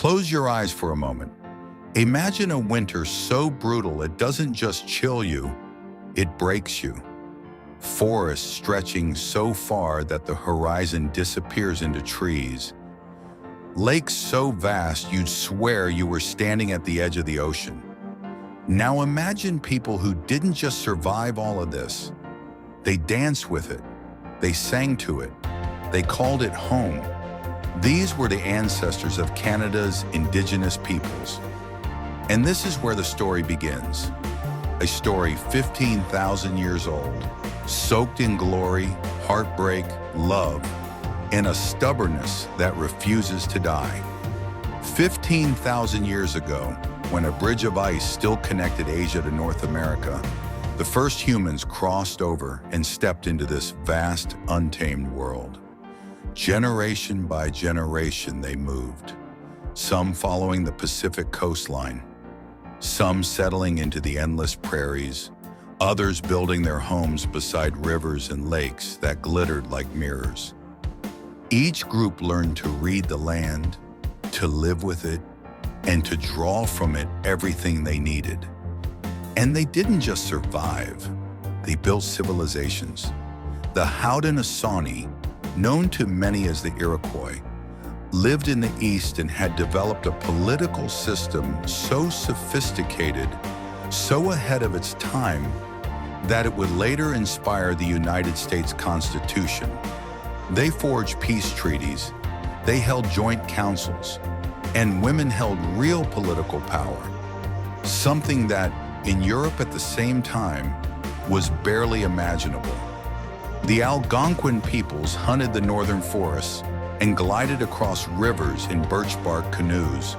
Close your eyes for a moment. Imagine a winter so brutal it doesn't just chill you, it breaks you. Forests stretching so far that the horizon disappears into trees. Lakes so vast you'd swear you were standing at the edge of the ocean. Now imagine people who didn't just survive all of this. They danced with it. They sang to it. They called it home. These were the ancestors of Canada's Indigenous peoples. And this is where the story begins. A story 15,000 years old, soaked in glory, heartbreak, love, and a stubbornness that refuses to die. 15,000 years ago, when a bridge of ice still connected Asia to North America, the first humans crossed over and stepped into this vast, untamed world. Generation by generation, they moved, some following the Pacific coastline, some settling into the endless prairies, others building their homes beside rivers and lakes that glittered like mirrors. Each group learned to read the land, to live with it, and to draw from it everything they needed. And they didn't just survive, they built civilizations. The Haudenosaunee, known to many as the Iroquois, lived in the East and had developed a political system so sophisticated, so ahead of its time, that it would later inspire the United States Constitution. They forged peace treaties, they held joint councils, and women held real political power, something that, in Europe at the same time, was barely imaginable. The Algonquin peoples hunted the northern forests and glided across rivers in birch bark canoes.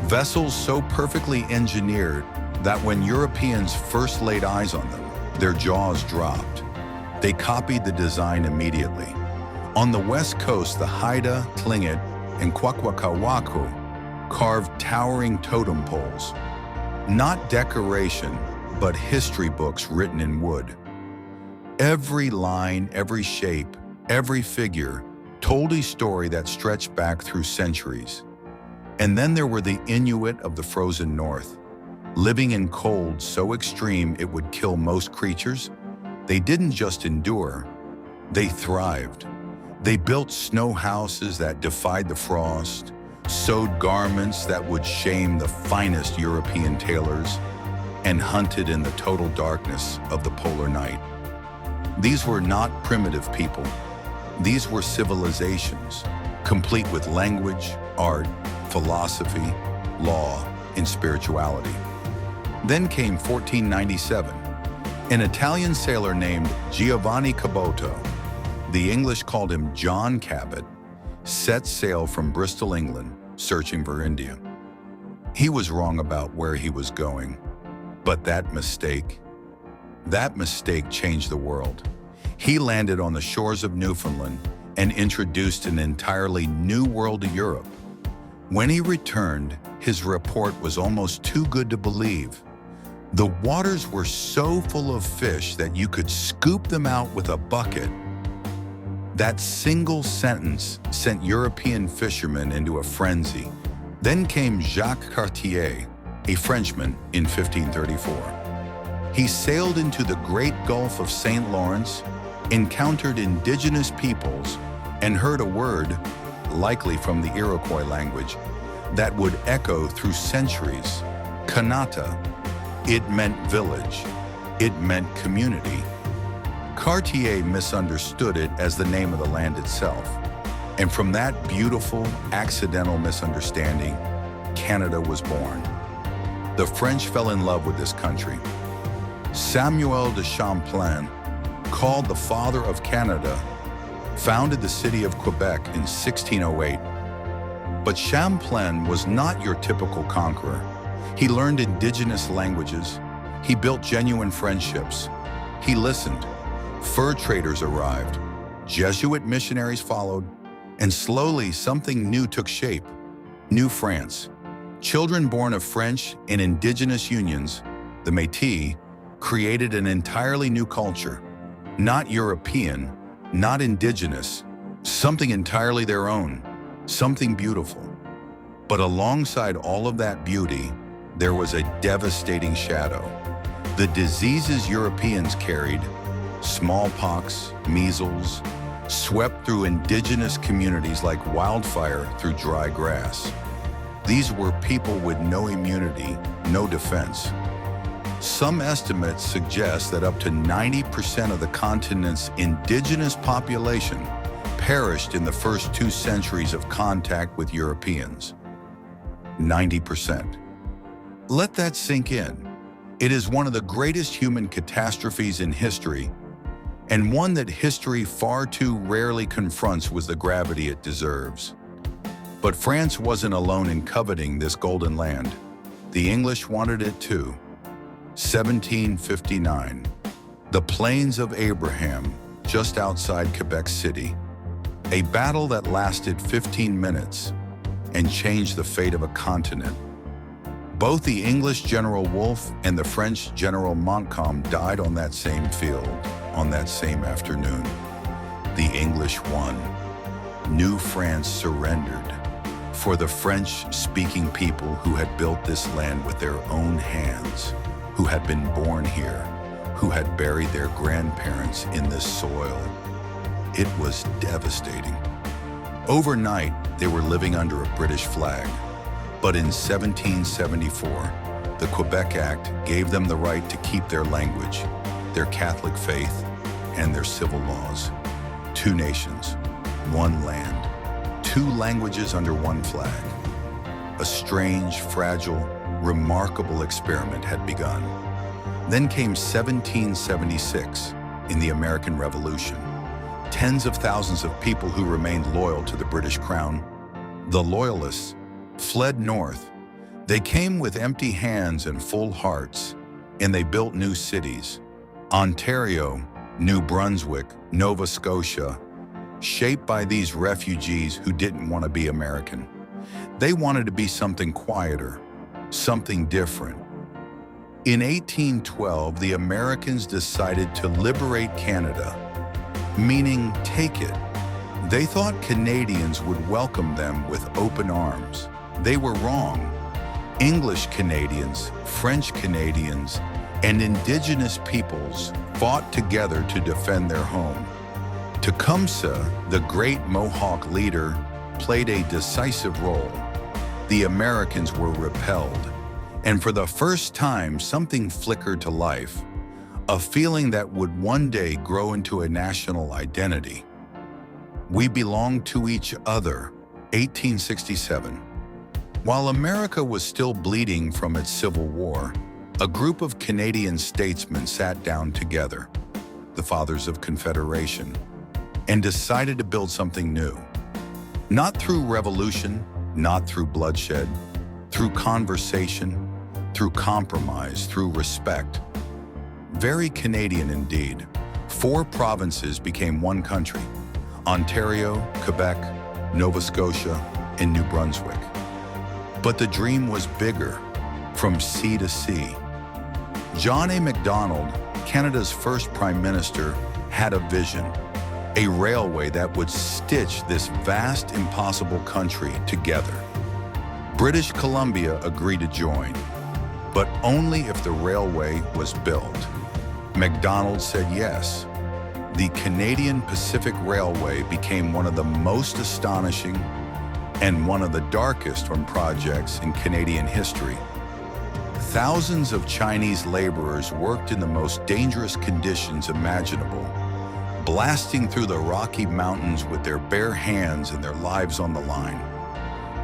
Vessels so perfectly engineered that when Europeans first laid eyes on them, their jaws dropped. They copied the design immediately. On the west coast, the Haida, Tlingit, and Kwakwaka'wakw carved towering totem poles. Not decoration, but history books written in wood. Every line, every shape, every figure told a story that stretched back through centuries. And then there were the Inuit of the frozen north, living in cold so extreme it would kill most creatures. They didn't just endure, they thrived. They built snow houses that defied the frost, sewed garments that would shame the finest European tailors, and hunted in the total darkness of the polar night. These were not primitive people. These were civilizations, complete with language, art, philosophy, law, and spirituality. Then came 1497. An Italian sailor named Giovanni Caboto, the English called him John Cabot, set sail from Bristol, England, searching for India. He was wrong about where he was going, but that mistake changed the world. He landed on the shores of Newfoundland and introduced an entirely new world to Europe. When he returned, his report was almost too good to believe. The waters were so full of fish that you could scoop them out with a bucket. That single sentence sent European fishermen into a frenzy. Then came Jacques Cartier, a Frenchman, in 1534. He sailed into the Great Gulf of St. Lawrence, encountered indigenous peoples, and heard a word, likely from the Iroquois language, that would echo through centuries. Kanata. It meant village. It meant community. Cartier misunderstood it as the name of the land itself. And from that beautiful, accidental misunderstanding, Canada was born. The French fell in love with this country. Samuel de Champlain, called the Father of Canada, founded the city of Quebec in 1608. But Champlain was not your typical conqueror. He learned indigenous languages. He built genuine friendships. He listened. Fur traders arrived. Jesuit missionaries followed. And slowly something new took shape. New France. Children born of French and indigenous unions, the Métis, created an entirely new culture. Not European, not indigenous, something entirely their own, something beautiful. But alongside all of that beauty, there was a devastating shadow. The diseases Europeans carried, smallpox, measles, swept through indigenous communities like wildfire through dry grass. These were people with no immunity, no defense. Some estimates suggest that up to 90% of the continent's indigenous population perished in the first 2 centuries of contact with Europeans. 90%. Let that sink in. It is one of the greatest human catastrophes in history, and one that history far too rarely confronts with the gravity it deserves. But France wasn't alone in coveting this golden land. The English wanted it too. 1759. The Plains of Abraham, just outside Quebec City. A battle that lasted 15 minutes and changed the fate of a continent. Both the English General Wolfe and the French General Montcalm died on that same field, on that same afternoon. The English won. New France surrendered. For the French-speaking people who had built this land with their own hands, who had been born here, who had buried their grandparents in this soil. It was devastating. Overnight, they were living under a British flag. But in 1774, the Quebec Act gave them the right to keep their language, their Catholic faith, and their civil laws. 2 nations, 1 land, 2 languages under 1 flag. A strange, fragile, remarkable experiment had begun. Then came 1776 in the American Revolution. Tens of thousands of people who remained loyal to the British Crown. The Loyalists fled north. They came with empty hands and full hearts, and they built new cities. Ontario, New Brunswick, Nova Scotia, shaped by these refugees who didn't want to be American. They wanted to be something quieter, something different. In 1812, the Americans decided to liberate Canada, meaning take it. They thought Canadians would welcome them with open arms. They were wrong. English Canadians, French Canadians, and Indigenous peoples fought together to defend their home. Tecumseh, the great Mohawk leader, played a decisive role. The Americans were repelled, and for the first time, something flickered to life, a feeling that would one day grow into a national identity. We belong to each other, 1867. While America was still bleeding from its Civil War, a group of Canadian statesmen sat down together, the fathers of Confederation, and decided to build something new. Not through revolution, not through bloodshed, through conversation, through compromise, through respect. Very Canadian indeed. 4 provinces became 1 country: Ontario, Quebec, Nova Scotia, and New Brunswick. But the dream was bigger, from sea to sea. John A. Macdonald, Canada's first Prime Minister, had a vision, a railway that would stitch this vast, impossible country together. British Columbia agreed to join, but only if the railway was built. Macdonald said yes. The Canadian Pacific Railway became one of the most astonishing and one of the darkest projects in Canadian history. Thousands of Chinese laborers worked in the most dangerous conditions imaginable, blasting through the Rocky Mountains with their bare hands and their lives on the line.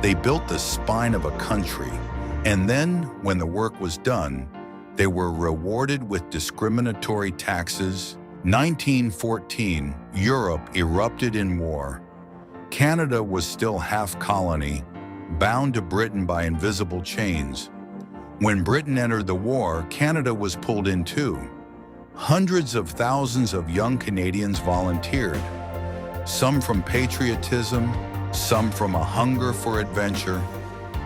They built the spine of a country, and then, when the work was done, they were rewarded with discriminatory taxes. 1914, Europe erupted in war. Canada was still half colony, bound to Britain by invisible chains. When Britain entered the war, Canada was pulled in too. Hundreds of thousands of young Canadians volunteered, some from patriotism, some from a hunger for adventure,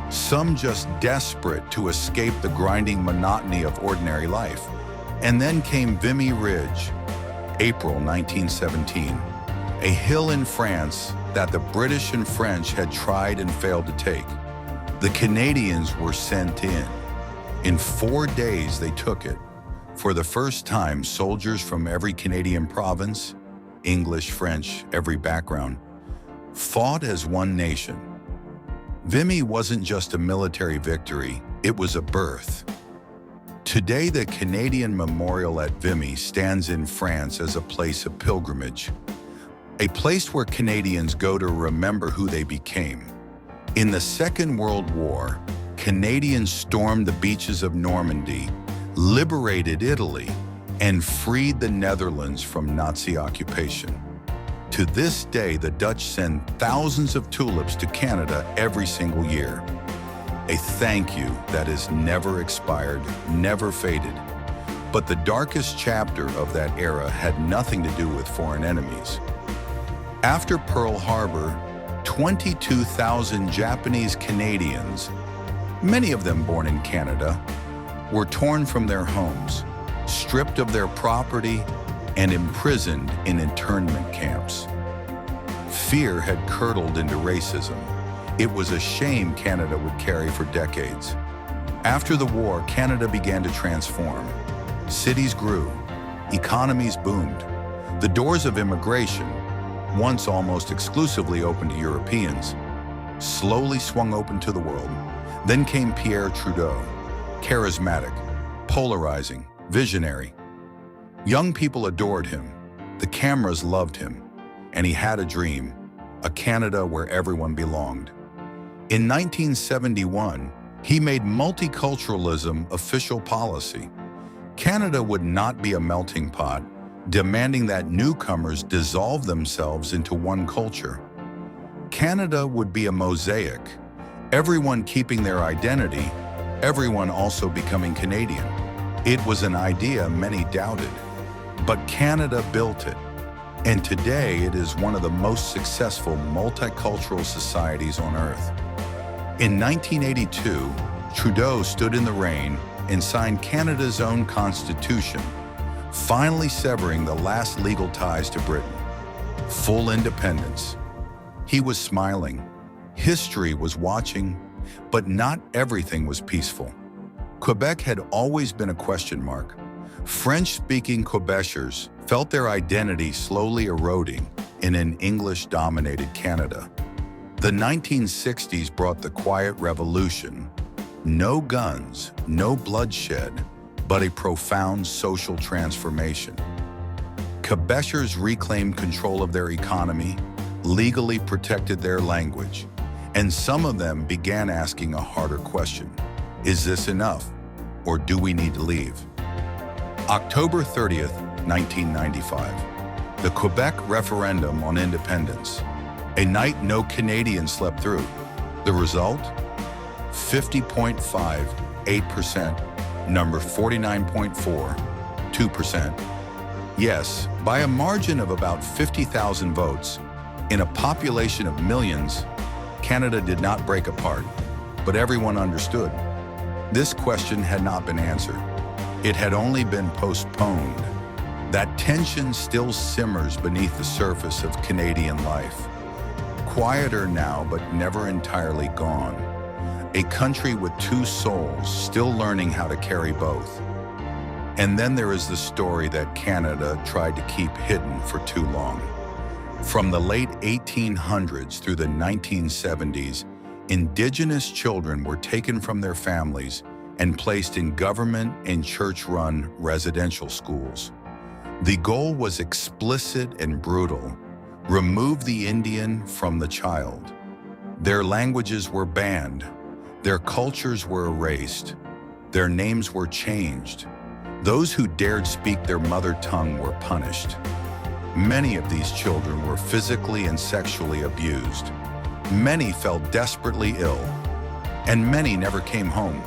some just desperate to escape the grinding monotony of ordinary life. And then came Vimy Ridge, April 1917, a hill in France that the British and French had tried and failed to take. The Canadians were sent in. In 4 days, they took it. For the first time, soldiers from every Canadian province, English, French, every background, fought as one nation. Vimy wasn't just a military victory, it was a birth. Today, the Canadian Memorial at Vimy stands in France as a place of pilgrimage, a place where Canadians go to remember who they became. In the Second World War, Canadians stormed the beaches of Normandy, liberated Italy, and freed the Netherlands from Nazi occupation. To this day, the Dutch send thousands of tulips to Canada every single year. A thank you that is never expired, never faded. But the darkest chapter of that era had nothing to do with foreign enemies. After Pearl Harbor, 22,000 Japanese Canadians, many of them born in Canada, were torn from their homes, stripped of their property, and imprisoned in internment camps. Fear had curdled into racism. It was a shame Canada would carry for decades. After the war, Canada began to transform. Cities grew, economies boomed. The doors of immigration, once almost exclusively open to Europeans, slowly swung open to the world. Then came Pierre Trudeau, charismatic, polarizing, visionary. Young people adored him, the cameras loved him, and he had a dream, a Canada where everyone belonged. In 1971, he made multiculturalism official policy. Canada would not be a melting pot, demanding that newcomers dissolve themselves into one culture. Canada would be a mosaic, everyone keeping their identity, everyone also becoming Canadian. It was an idea many doubted, but Canada built it. And today it is one of the most successful multicultural societies on earth. In 1982, Trudeau stood in the rain and signed Canada's own constitution, finally severing the last legal ties to Britain. Full independence. He was smiling. History was watching, but not everything was peaceful. Quebec had always been a question mark. French-speaking Quebecers felt their identity slowly eroding in an English-dominated Canada. The 1960s brought the Quiet Revolution. No guns, no bloodshed, but a profound social transformation. Quebecers reclaimed control of their economy, legally protected their language, and some of them began asking a harder question. Is this enough, or do we need to leave? October 30th, 1995. The Quebec referendum on independence. A night no Canadian slept through. The result? 50.58%, number 49.42%. Yes, by a margin of about 50,000 votes, in a population of millions, Canada did not break apart, but everyone understood. This question had not been answered. It had only been postponed. That tension still simmers beneath the surface of Canadian life. Quieter now, but never entirely gone. A country with two souls, still learning how to carry both. And then there is the story that Canada tried to keep hidden for too long. From the late 1800s through the 1970s, Indigenous children were taken from their families and placed in government and church-run residential schools. The goal was explicit and brutal: remove the Indian from the child. Their languages were banned, their cultures were erased, their names were changed. Those who dared speak their mother tongue were punished. Many of these children were physically and sexually abused. Many fell desperately ill, and many never came home.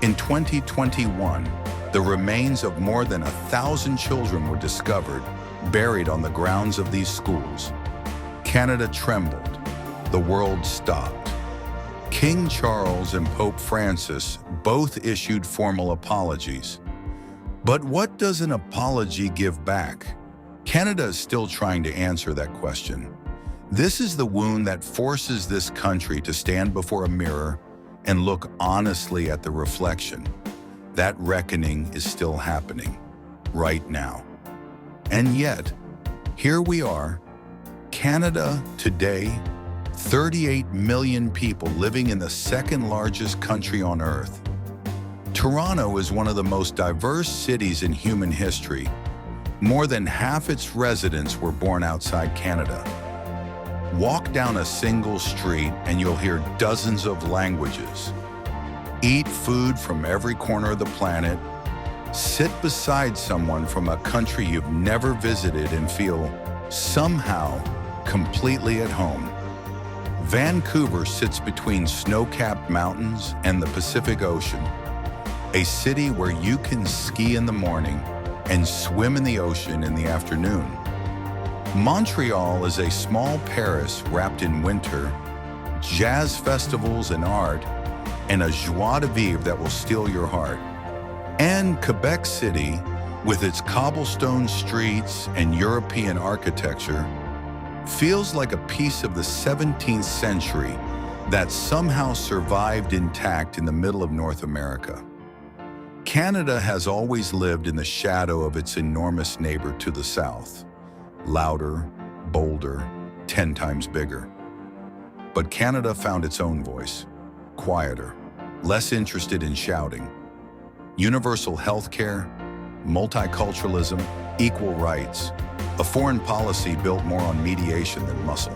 In 2021, the remains of more than 1,000 children were discovered, buried on the grounds of these schools. Canada trembled. The world stopped. King Charles and Pope Francis both issued formal apologies. But what does an apology give back? Canada is still trying to answer that question. This is the wound that forces this country to stand before a mirror and look honestly at the reflection, that reckoning is still happening right now. And yet, here we are, Canada today, 38 million people living in the second largest country on Earth. Toronto is one of the most diverse cities in human history. More than half its residents were born outside Canada. Walk down a single street and you'll hear dozens of languages. Eat food from every corner of the planet. Sit beside someone from a country you've never visited and feel somehow completely at home. Vancouver sits between snow-capped mountains and the Pacific Ocean, a city where you can ski in the morning and swim in the ocean in the afternoon. Montreal is a small Paris wrapped in winter, jazz festivals and art, and a joie de vivre that will steal your heart. And Quebec City, with its cobblestone streets and European architecture, feels like a piece of the 17th century that somehow survived intact in the middle of North America. Canada has always lived in the shadow of its enormous neighbor to the south. Louder, bolder, 10 times bigger. But Canada found its own voice, quieter, less interested in shouting. Universal healthcare, multiculturalism, equal rights, a foreign policy built more on mediation than muscle.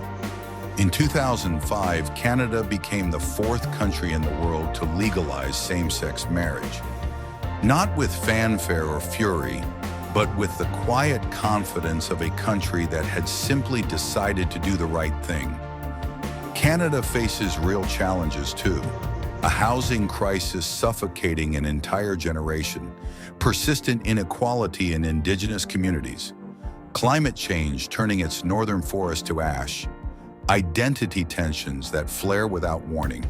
In 2005, Canada became the 4th country in the world to legalize same-sex marriage. Not with fanfare or fury, but with the quiet confidence of a country that had simply decided to do the right thing. Canada faces real challenges too. A housing crisis suffocating an entire generation, persistent inequality in Indigenous communities, climate change turning its northern forest to ash, identity tensions that flare without warning.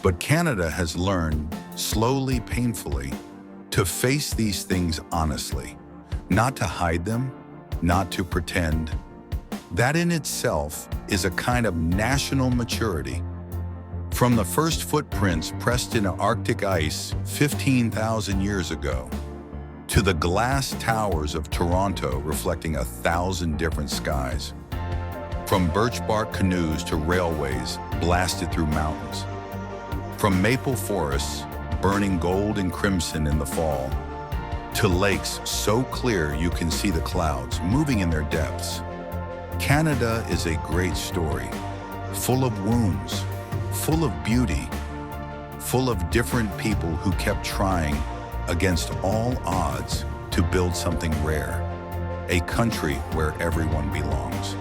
But Canada has learned, slowly, painfully, to face these things honestly, not to hide them, not to pretend. That in itself is a kind of national maturity. From the first footprints pressed into Arctic ice 15,000 years ago, to the glass towers of Toronto reflecting 1,000 different skies, from birch bark canoes to railways blasted through mountains, from maple forests burning gold and crimson in the fall, to lakes so clear you can see the clouds moving in their depths. Canada is a great story, full of wounds, full of beauty, full of different people who kept trying against all odds to build something rare, a country where everyone belongs.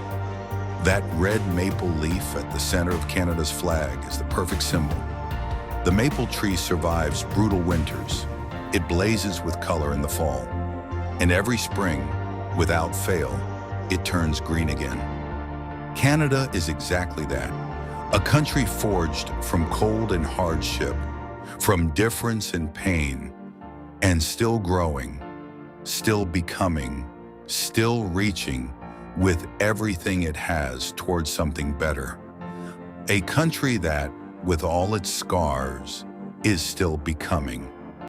That red maple leaf at the center of Canada's flag is the perfect symbol. The maple tree survives brutal winters. It blazes with color in the fall. And every spring, without fail, it turns green again. Canada is exactly that. A country forged from cold and hardship, from difference and pain, and still growing, still becoming, still reaching with everything it has towards something better. A country that, with all its scars, is still becoming.